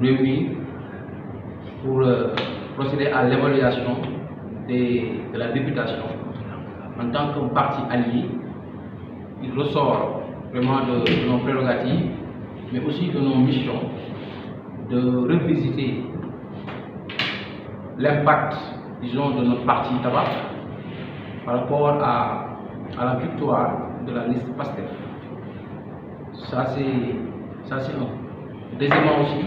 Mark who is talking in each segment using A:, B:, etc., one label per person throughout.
A: réunis pour procéder à l'évaluation de la députation. En tant que parti allié, il ressort vraiment de nos prérogatives, mais aussi de nos missions, de revisiter l'impact, disons, de notre parti tabac par rapport à la victoire de la liste PASTEF. Ça c'est un. Deuxièmement aussi,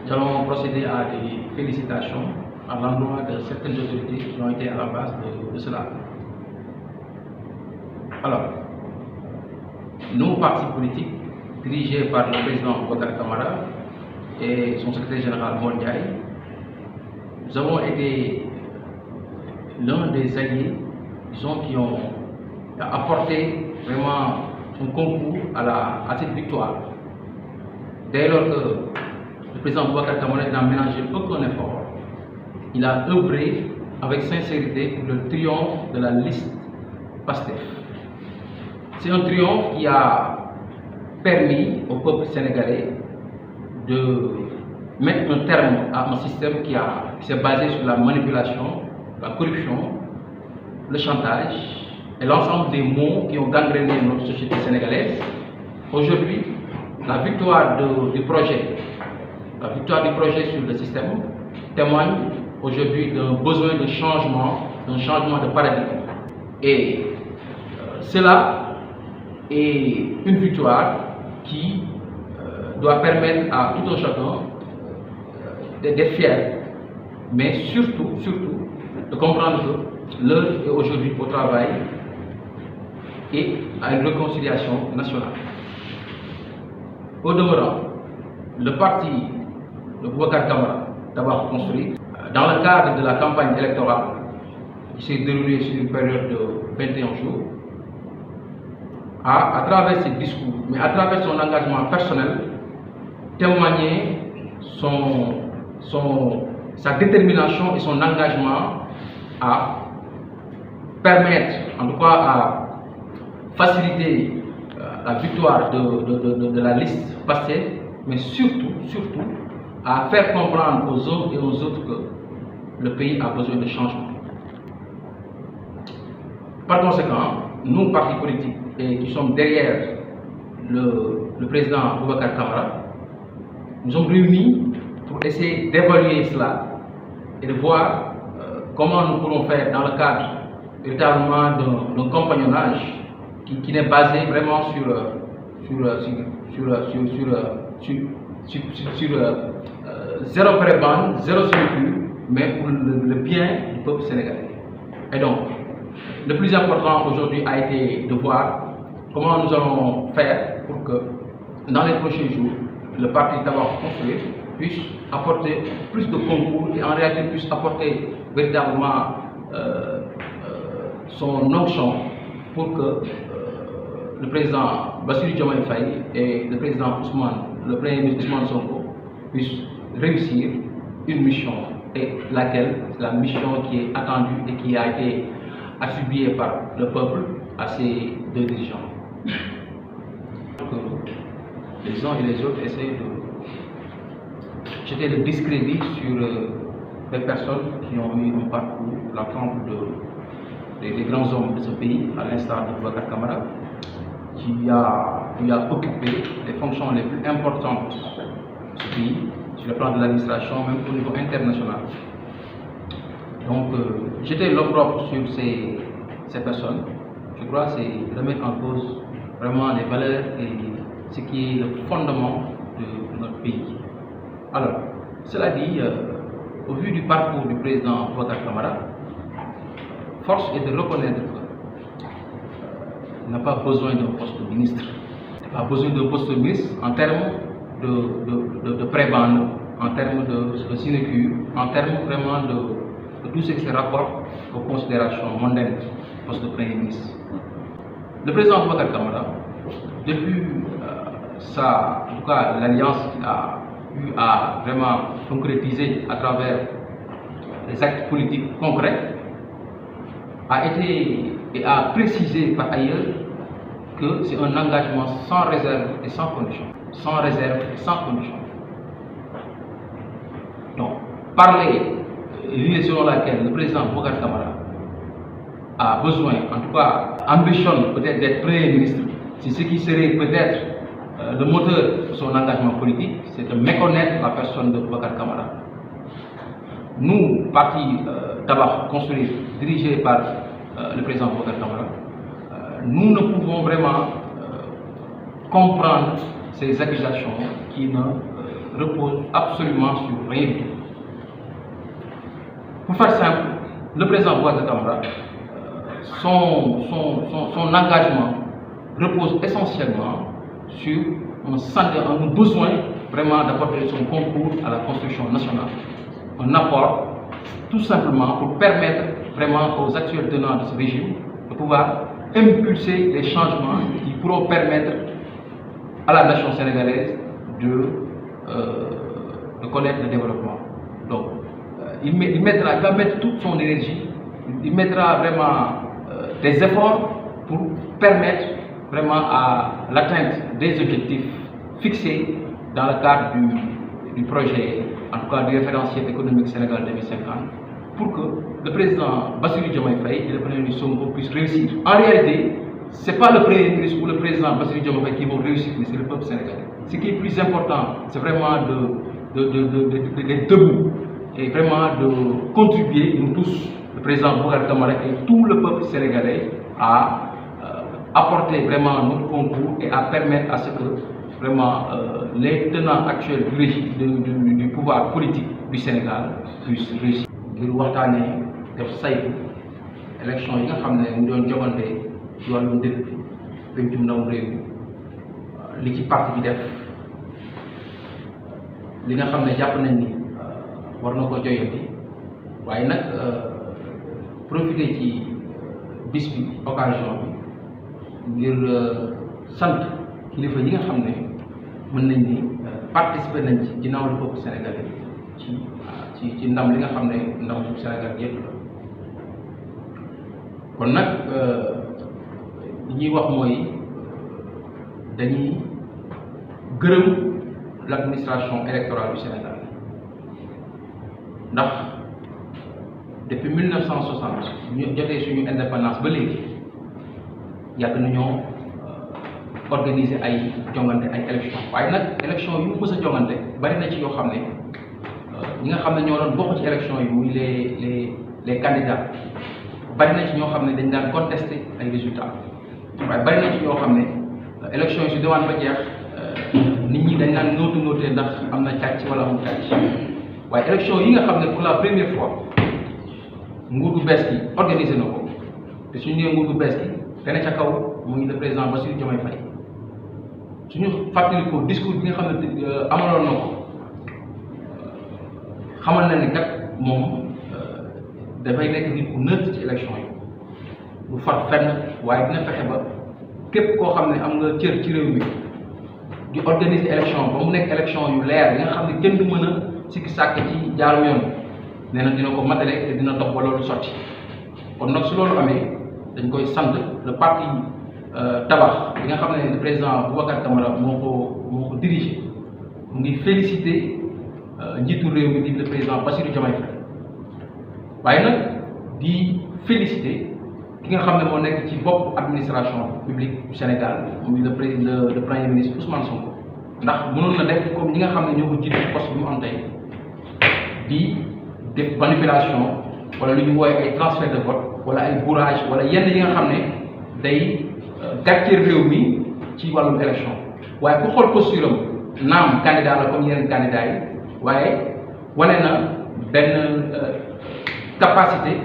A: nous allons procéder à des félicitations à l'endroit de certaines autorités qui ont été à la base de cela. Alors, nos partis politiques, dirigés par le président Boubacar Camara et son secrétaire général Mor Ndiaye, nous avons été l'un des alliés, disons, qui ont apporté vraiment son concours à cette victoire. Dès lors que le président Boubacar Camara n'a ménagé aucun effort, il a œuvré avec sincérité pour le triomphe de la liste PASTEF. C'est un triomphe qui a permis au peuple sénégalais de mettre un terme à un système qui s'est basé sur la manipulation, la corruption, le chantage et l'ensemble des maux qui ont gangréné notre société sénégalaise. Aujourd'hui, la victoire du projet sur le système témoigne aujourd'hui d'un besoin de changement, d'un changement de paradigme. Et cela est une victoire qui doit permettre à tout un chacun d'être fier, mais surtout de comprendre que l'heure est aujourd'hui au travail et à une réconciliation nationale. Au demeurant, le parti de Boubacar Camara d'abord construit dans le cadre de la campagne électorale qui s'est déroulée sur une période de 21 jours, à travers ses discours, mais à travers son engagement personnel, témoigner sa détermination et son engagement à permettre, en tout cas à faciliter la victoire de la liste PASTEF, mais surtout à faire comprendre aux uns et aux autres que le pays a besoin de changement. Par conséquent, nous, partis politiques, et qui sommes derrière le président Boubacar Camara, nous sommes réunis pour essayer d'évaluer cela et de voir comment nous pourrons faire dans le cadre véritablement d'un compagnonnage qui n'est basé vraiment sur zéro prébande, zéro surplus, mais pour le bien du peuple sénégalais. Et donc, le plus important aujourd'hui a été de voir comment nous allons faire pour que dans les prochains jours, le parti tabac construit puisse apporter plus de concours et en réalité puisse apporter véritablement son onction pour que le président Bassirou Diomaye Faye et le président le premier ministre Ousmane Sonko puissent réussir une mission, et laquelle c'est la mission qui est attendue et qui a été attribuée par le peuple à ces deux dirigeants. Les uns et les autres essayent de jeter le discrédit sur des personnes qui ont eu un parcours, l'ensemble des grands hommes de ce pays, à l'instar de Boubacar Camara, qui a occupé les fonctions les plus importantes de ce pays, sur le plan de l'administration, même au niveau international. Donc, jeter l'opprobre sur ces personnes, je crois, c'est remettre en cause vraiment les valeurs et ce qui est le fondement de notre pays. Alors, cela dit, au vu du parcours du président Boubacar Camara, force est de reconnaître qu'il n'a pas besoin d'un poste de ministre. Il n'a pas besoin d'un poste de ministre en termes de prébande, en termes de sinecure, en termes vraiment de tout ce qui se rapporte aux considérations mondaines du poste de Premier ministre. Le président Boubacar Camara, depuis en tout cas l'alliance qu'il a eu à vraiment concrétiser à travers les actes politiques concrets, a été et a précisé par ailleurs que c'est un engagement sans réserve et sans condition. Sans réserve et sans condition. parler l'idée selon laquelle le président Boubacar Camara a besoin, en tout cas ambitionne peut-être d'être Premier ministre, c'est ce qui serait peut-être le moteur de son engagement politique, c'est de méconnaître la personne de Boubacar Camara. Nous, parti Tabakh construit, dirigé par le président Boubacar Camara, nous ne pouvons vraiment comprendre ces accusations qui ne reposent absolument sur rien du tout. Pour faire simple, le président Boubacar Camara, son engagement repose essentiellement sur un besoin vraiment d'apporter son concours à la construction nationale. Un apport tout simplement pour permettre vraiment aux actuels tenants de ce régime de pouvoir impulser les changements qui pourront permettre à la nation sénégalaise de connaître le développement. Donc, il va mettre toute son énergie, il mettra vraiment des efforts pour permettre vraiment à l'atteinte des objectifs fixés dans le cadre du projet, en tout cas du référentiel économique Sénégal 2050, pour que le président Bassirou Diomaye Faye et le Premier ministre Sonko puissent réussir. En réalité, ce n'est pas le Premier ministre ou le président Bassirou Diomaye Faye qui vont réussir, mais c'est le peuple sénégalais. Ce qui est plus important, c'est vraiment d'être debout et vraiment de contribuer, nous tous, le président Boubacar Camara et tout le peuple sénégalais, à apporter vraiment notre concours et à permettre à ce que vraiment les tenants actuels du régime du pouvoir politique du Sénégal puissent réussir. ngir waxtaanee def saytu élection yi nga xam ne mu doon jogante ci wàllum dëkk bi pencum ndaw réew li ci parti bi def li nga xam ne jàpp nañ ni war na ko joyati waaye nag profité ci bis bi occasion bi ngir sant kilifa yi nga xam ne mën nañ ni participer nañ ci ginnaaw lu peuple sénégalais ci ndam li nga xam ne ndam su Sénégal yëpp la kon nag li ñuy wax mooy dañuy gërëm l'administration électorale du Sénégal ndax depuis 1960 ñu jotee suñu indépendance ba léegi yàgg nañoo organiser ay jongante ay élection waaye nag élection yu mës a jongante bari na ci yoo xam ne ñi nga xam ne ñoo doon bokk ci élection yi muy les candidats bari na ci ñoo xam ne dañ daan contester ay résultats waaye bari na ci ñoo xam ne élection yi su demande ba jeex nit ñi dañ naan nootee ndax am na càcc wala amul càcc waaye élection yi nga xam ne pour la première fois nguur gu bees gi organisé na ko te suñu nee nguur gu bees gi te ne ca kaw muy le président Bassirou Diomaye Faye suñu fàttalikoo discours bi nga xam ne amaloon na ko xamal na ni kat moom dafay nekk nit ku neutre ci élection yi du far fenn waaye dina fexe ba képp koo xam ne am nga cër ci réew mi di organiser élection ba mu nekk élection yu leer yi nga xam ne kenn du mën a sikki sàkk ci jaaru yoon nee na dina ko matale te dina dox ba loolu sotti kon nag su loolu amee dañ koy sant le parti Tabakh bi nga xam ne le président Boubacar Camara moo ko dirigé mu ngi félicité njiitu réew mi di le président Bassirou Diomaye Faye waaye nag di félicité ki nga xam ne moo nekk ci bopp administration publique du Sénégal muy le premier ministre Ousmane Sonko ndax mënoon na def comme ñi nga xam ne ñoo ko jiitu ci poste bi mu am tey di def manipulation wala lu ñu woowee ay transfert de vote wala ay bourrage wala yenn yi nga xam ne day gàcceel réew mi ci wàllum élection waaye ku xool posture am naam candidat la comme yeneen candidat yi waaye wane na benn capacité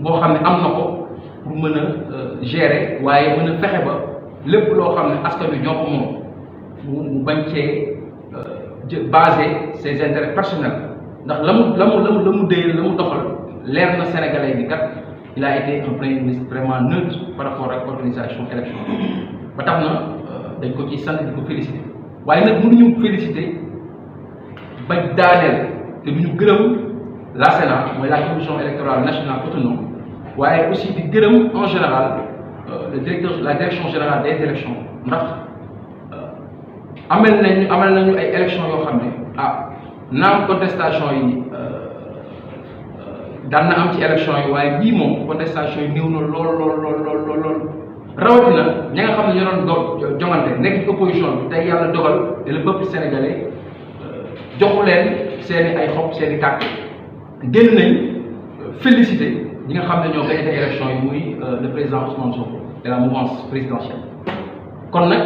A: boo xam ne am na ko pour mën a gérer waaye mën a fexe ba lépp loo xam ne askan wi ñoo ko moom mu bañ cee basé ses intérêts personnels ndax la mu déyal la mu doxal leer na Sénégalais bi kat il a été un premier ministre vraiment neutre par rapport ak organisation élection ba tax na dañ ko ci sant di ko féliciter waaye nag mënuñu féliciter ba daaneel te du ñu gërëm la Sénat mooy la commission électorale nationale autonome waaye aussi di gërëm en général la direction générale des élections ndax amal nañu ay élections yoo xam ne naam contestation yi daan na am ci élection yi waaye bii moom contestation yi néew na lool rawatina ña nga xam ne ñoo doon jongante nekk ci opposition bi tey yàlla dogal te le peuple sénégalais joxu leen seeni ay xob seeni kàtt génn nañ félicité ñi nga xam ne ñoo gagné élection yi muy le président Ousmane Sonko de la mouvance présidentielle. kon nag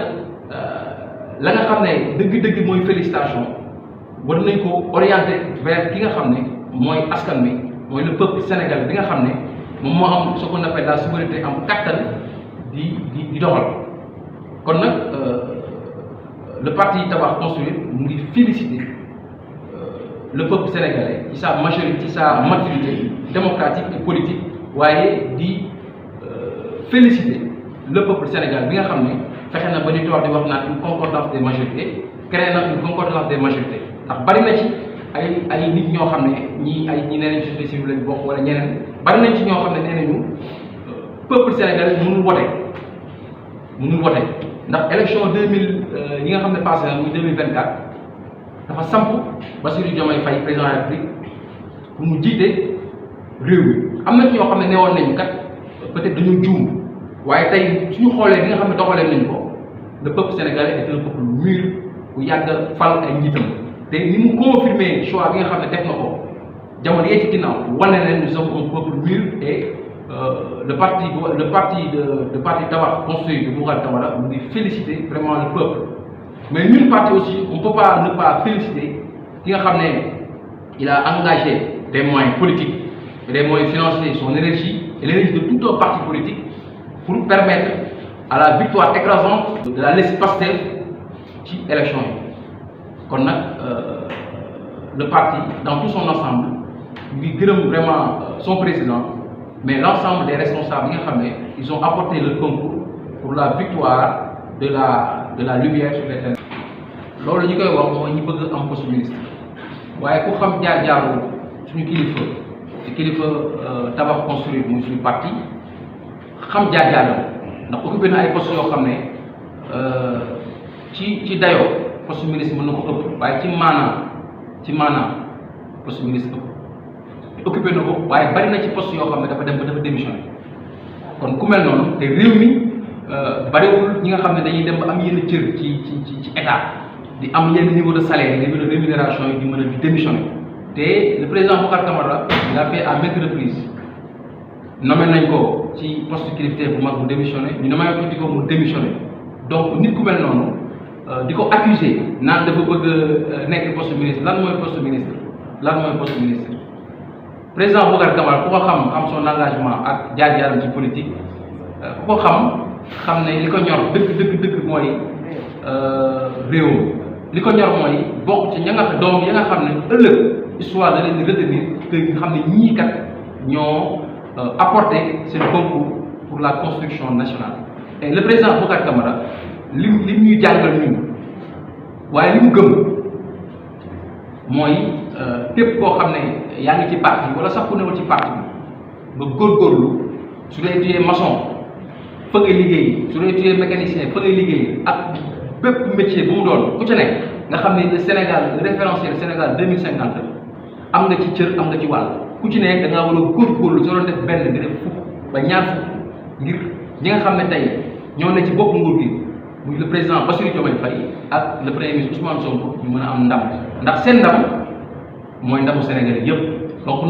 A: la nga xam ne dëgg-dëgg mooy félicitation war nañ ko orienté vers ki nga xam ne mooy askan wi mooy le peuple sénégalais bi nga xam ne moom moo am ce qu'on appelle la souveraineté am kattan di doxal. kon nag le parti Tabax Construire mu ngi féliciter le peuple sénégalais ci sa majorité ci sa maturité démocratique et politique waaye di féliciter le peuple sénégalais bi nga xam ne fexe na ba di toog di wax naan une concordance des majorités créé na une concordance des majorités ndax bari na ci ay nit ñoo xam ne ñi nee nañ société civile lañ bokk wala ñeneen bari nañ ci ñoo xam ne nee nañu peuple sénégalais mënul wote ndax élection 2000 yi nga xam ne passé na muy 2024 dafa samp Bassirou Diomaye Faye président de la République pour mu jiite réew mi am na ci ñoo xam ne neewoon nañu kat peut-être dañu juum waaye tey suñu xoolee bi nga xam ne doxalee nañu ko le peuple sénégalais est un peuple mûr bu yàgg fal ay njiitam te ni mu confirmer choix bi nga xam ne def na ko jamono yee ci ginnaaw wane na nous sommes un peuple mûr et le parti Tabax Construire de Bourkhane Camara mu ngi féliciter vraiment le peuple mais ñun parti aussi on peut pas ne pas féliciter ki nga xam ne il a engagé des moyens politiques et des moyens financiers son énergie et l'énergie de tout un parti politique pour permettre à la victoire écrasante de la liste Pastef ci élection yi kon nag le parti dans tout son ensemble mu ngi gërëm vraiment son président mais l'ensemble des responsables yi nga xam ne ils ont apporté le concours pour la victoire de la lumière sur les terrains. loolu ñi koy wax mooy ñi bëgg am poste ministre waaye ku xam jaar-jaaru suñu kilifa Tabax Construire muy suñu parti xam jaar-jaaram ndax occupé na ay postes yoo xam ne ci dayoo poste ministre mën na ko ëpp waaye ci maanaam poste ministre ëpp occupé na ko waaye bari na ci poste yoo xam ne dafa démissionné kon ku mel noonu te réew mi bariwul ñi nga xam ne dañuy dem ba am yenn cër ci état di am yenn niveau de salaire niveau de rémunération yi di mën a di démissionné te le président Bourkhane Camara il a fait à maintes reprises nommé nañ ko ci poste kilifteef bu mag mu démissionné ñu nommé ko ci ko mu démissionné donc nit ku mel noonu di ko accusé naan dafa bëgg nekk poste ministre lan mooy poste ministre président Bourkhane Camara ku ko xam son engagement ak jaar-jaaram ci politique ku ko xam ne li ko ñor dëgg mooy réew li ko ñor mooy bokk ci ña nga doom ya nga xam ne ëllëg histoire da leen di retenir que nga xam ne ñii kat ñoo apporté seen concours pour la construction nationale. et le président Bourkhane Camara lim ñuy jàngal ñun waaye li mu gëm mooy képp koo xam ne yaa ngi ci parti wala sax ku newul ci parti bi nga góorgóorlu su dee tuyee maçon fa ngay liggéey su dee tuyee mécanicien fa ngay liggéey ak bépp métier bu mu doon ku ci nekk nga xam ne le Sénégal le référentiel Sénégal 2050 am nga ci cër am nga ci wàll ku ci nekk da ngaa war a góorgóorlu soo doon def benn nga def fukk ba ñaar fukk ngir ñi nga xam ne tey ñoo ne ci bopp nguur gi muy le président Bassirou Diomaye Faye ak le premier ministre Ousmane Sonko ñu mën a am ndam ndax seen ndam mooy ndamu Sénégalais yëpp donc.